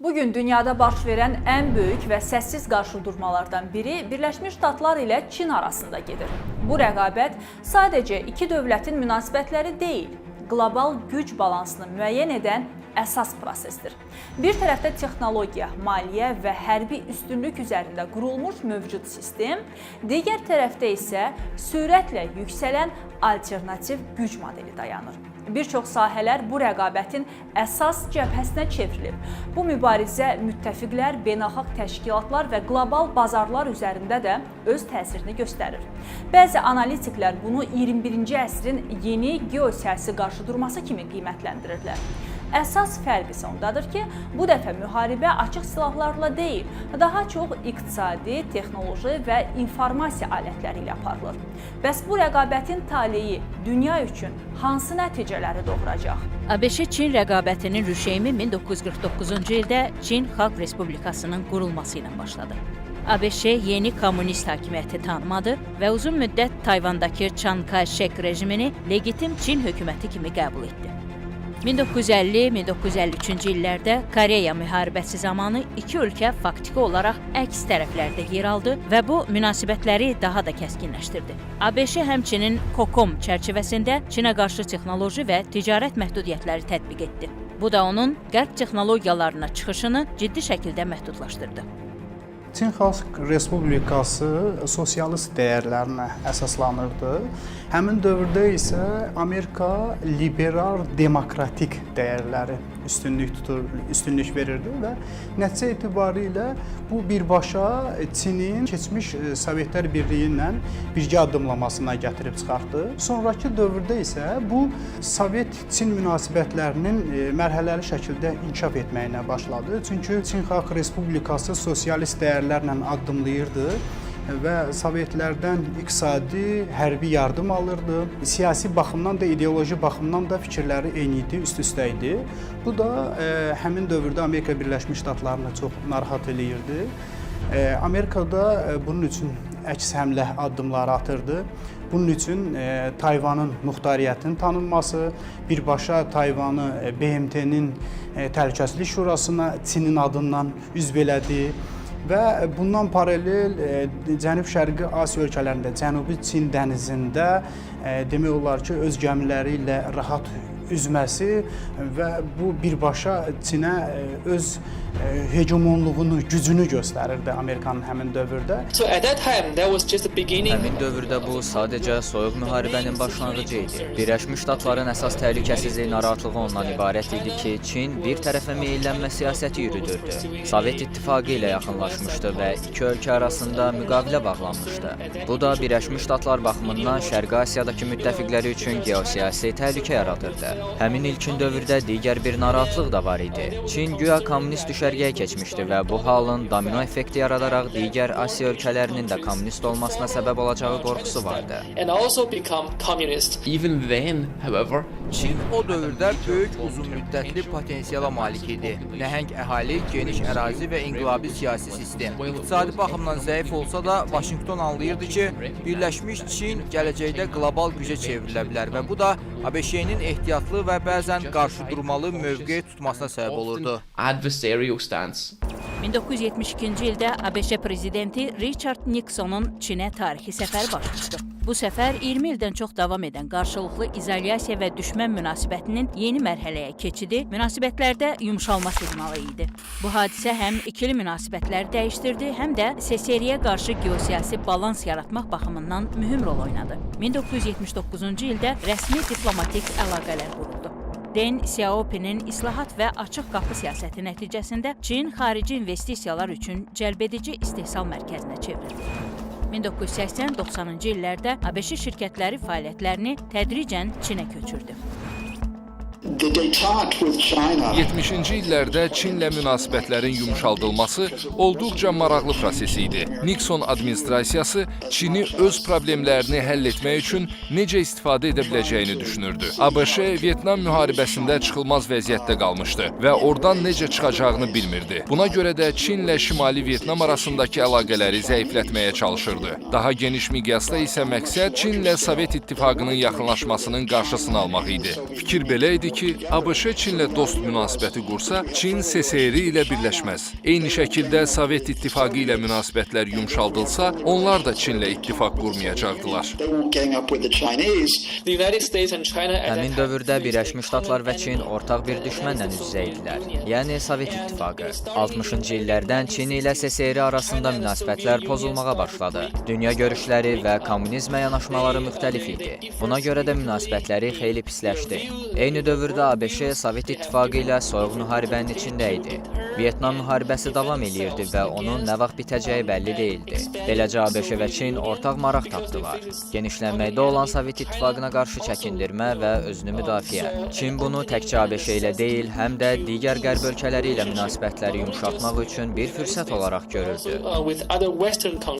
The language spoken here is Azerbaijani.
Bugün dünyada baş verən ən böyük və səssiz qarşıdurmalardan biri Birləşmiş Ştatlar ilə Çin arasında gedir. Bu rəqabət sadəcə iki dövlətin münasibətləri deyil, qlobal güc balansını müəyyən edən əsas prosesdir. Bir tərəfdə texnologiya, maliyyə və hərbi üstünlük üzərində qurulmuş mövcud sistem, digər tərəfdə isə sürətlə yüksələn alternativ güc modeli dayanır. Bir çox sahələr bu rəqabətin əsas cəbhəsinə çevrilib. Bu mübarizə müttəfiqlər, beynəlxalq təşkilatlar və qlobal bazarlar üzərində də öz təsirini göstərir. Bəzi analitiklər bunu 21-ci əsrin yeni geosiyasi qarşıdurması kimi qiymətləndirirlər. Əsas fərq isə ondadır ki, bu dəfə müharibə açıq silahlarla deyil, daha çox iqtisadi, texnoloji və informasiya alətləri ilə aparılır. Bəs bu rəqabətin taleyi dünya üçün hansı nəticələri doğuracaq? ABŞ-Çin rəqabətinin rüşeymi 1949-cu ildə Çin Xalq Respublikasının qurulması ilə başladı. ABŞ yeni kommunist hakimiyyəti tanımadı və uzun müddət Tayvandakı Çan Kay-şek rejimini legitim Çin hökuməti kimi qəbul etdi. 1950-1953-cü illərdə Koreya müharibəsi zamanı iki ölkə faktiki olaraq əks tərəflərdə yer aldı və bu münasibətləri daha da kəskinləşdirdi. ABŞ həmçinin COCOM çərçivəsində Çinə qarşı texnoloji və ticarət məhdudiyyətləri tətbiq etdi. Bu da onun qərb texnologiyalarına çıxışını ciddi şəkildə məhdudlaşdırdı. Çin Xalq Respublikası sosialist dəyərlərinə əsaslanırdı. Həmin dövrdə isə Amerika liberal demokratik dəyərləri üstünlük verirdi və nəticə etibarilə bu birbaşa Çinin keçmiş Sovetlər Birliyi ilə birgə addımlamasına gətirib çıxartdı. Sonrakı dövrdə isə bu Sovet-Çin münasibətlərinin mərhələli şəkildə inkişaf etməyinə başladı. Çünki Çin Xalq Respublikası sosialist dəyərlərlə addımlayırdı və Sovetlərdən iqtisadi, hərbi yardım alırdı. Siyasi baxımdan da, ideoloji baxımdan da fikirləri eyni idi, üst-üstə idi. Bu da həmin dövrdə Amerika Birləşmiş Ştatlarını çox narahat eləyirdi. Amerikada bunun üçün əks həmlə addımları atırdı. Bunun üçün Tayvanın muxtariyyətinin tanınması, birbaşa Tayvanı BMT-nin Təhlükəsizlik Şurasına Çinin adından üzv elədi. Və bundan paralel Cənub-Şərqi Asiya ölkələrində, Cənubi Çin dənizində demək olar ki, öz gəmiləri ilə rahat üzməsi və bu birbaşa Çinə öz hegemonluğunu, gücünü göstərirdi Amerikanın həmin dövrdə. Həmin dövrdə bu sadəcə soyuq müharibənin başlanğıcı idi. Birləşmiş Ştatların əsas təhlükəsizlik narahatlığı ondan ibarət idi ki, Çin bir tərəfə meyllənmə siyasəti yürüdürdü. Sovet İttifaqı ilə yaxınlaşmışdı və iki ölkə arasında müqavilə bağlanmışdı. Bu da Birləşmiş Ştatlar baxımından Şərqi Asiyadakı müttəfiqləri üçün geosiyasi təhlükə yaradırdı. Həmin ilkin dövrdə digər bir narahatlıq da var idi. Çin güya kommunist düşərgəyə keçmişdi və bu halın domino effekti yaradaraq digər Asiya ölkələrinin də kommunist olmasına səbəb olacağı qorxusu vardı. Çin o dövrdə böyük uzunmüddətli potensiala malik idi. Nəhəng əhali, geniş ərazi və inqilabi siyasi sistem. İqtisadi baxımdan zəif olsa da, Vaşinqton anlayırdı ki, Birləşmiş Çin gələcəkdə qlobal gücə çevrilə bilər və bu da ABŞ-nin ehtiyatlı və bəzən qarşıdurmalı mövqe tutmasına səbəb olurdu. 1972-ci ildə ABŞ prezidenti Richard Nixonun Çinə tarixi səfəri baş tutdu. Bu səfər 20 ildən çox davam edən qarşılıqlı izolyasiya və düşmən münasibətinin yeni mərhələyə keçidi, münasibətlərdə yumşalma siqnalı idi. Bu hadisə həm ikili münasibətləri dəyişdirdi, həm də SSRİ-yə qarşı geosiyasi balans yaratmaq baxımından mühüm rol oynadı. 1979-cu ildə rəsmi diplomatik əlaqələr quruldu. Deng Xiaoping'in islahat və açıq qapı siyasəti nəticəsində Çin xarici investisiyalar üçün cəlbedici istehsal mərkəzinə çevrildi. 1980-90-cı illərdə ABŞ şirkətləri fəaliyyətlərini tədricən Çinə köçürdü. 70-ci illərdə Çinlə münasibətlərin yumşaldılması olduqca maraqlı proses idi. Nixon administrasiyası Çini öz problemlərini həll etmək üçün necə istifadə edə biləcəyini düşünürdü. ABŞ Vyetnam müharibəsində çıxılmaz vəziyyətdə qalmışdı və oradan necə çıxacağını bilmirdi. Buna görə də Çinlə Şimali Vyetnam arasındakı əlaqələri zəiflətməyə çalışırdı. Daha geniş miqyasda isə məqsəd Çinlə Sovet İttifaqının yaxınlaşmasının qarşısını almaq idi. Fikir belə idi ki, ABŞ Çinlə dost münasibəti qursa, Çin SSR ilə birləşməz. Eyni şəkildə Sovet İttifaqı ilə münasibətlər yumşaldılsa, onlar da Çinlə ittifaq qurmayacaqdılar. Həmin dövrdə Birləşmiş Ştatlar və Çin ortaq bir düşmənlə üz-üzə idilər, yəni Sovet İttifaqı. 60-cı illərdən Çin ilə SSR arasında münasibətlər pozulmağa başladı. Dünya görüşləri və kommunizmə yanaşmaları müxtəlif idi. Buna görə də münasibətləri xeyli pisləşdi. Eyni dövrdə ABŞ Sovet İttifaqı ilə soyuq müharibənin içində idi. Vyetnam müharibəsi davam edirdi və onun nə vaxt bitəcəyi bəlli deyildi. Beləcə ABŞ və Çin ortaq maraq tapdılar. Genişlənməkdə olan Sovet İttifaqına qarşı çəkindirmə və özünü müdafiə. Çin bunu təkcə ABŞ ilə deyil, həm də digər qərb ölkələri ilə münasibətləri yumşaltmaq üçün bir fürsət olaraq görürdü.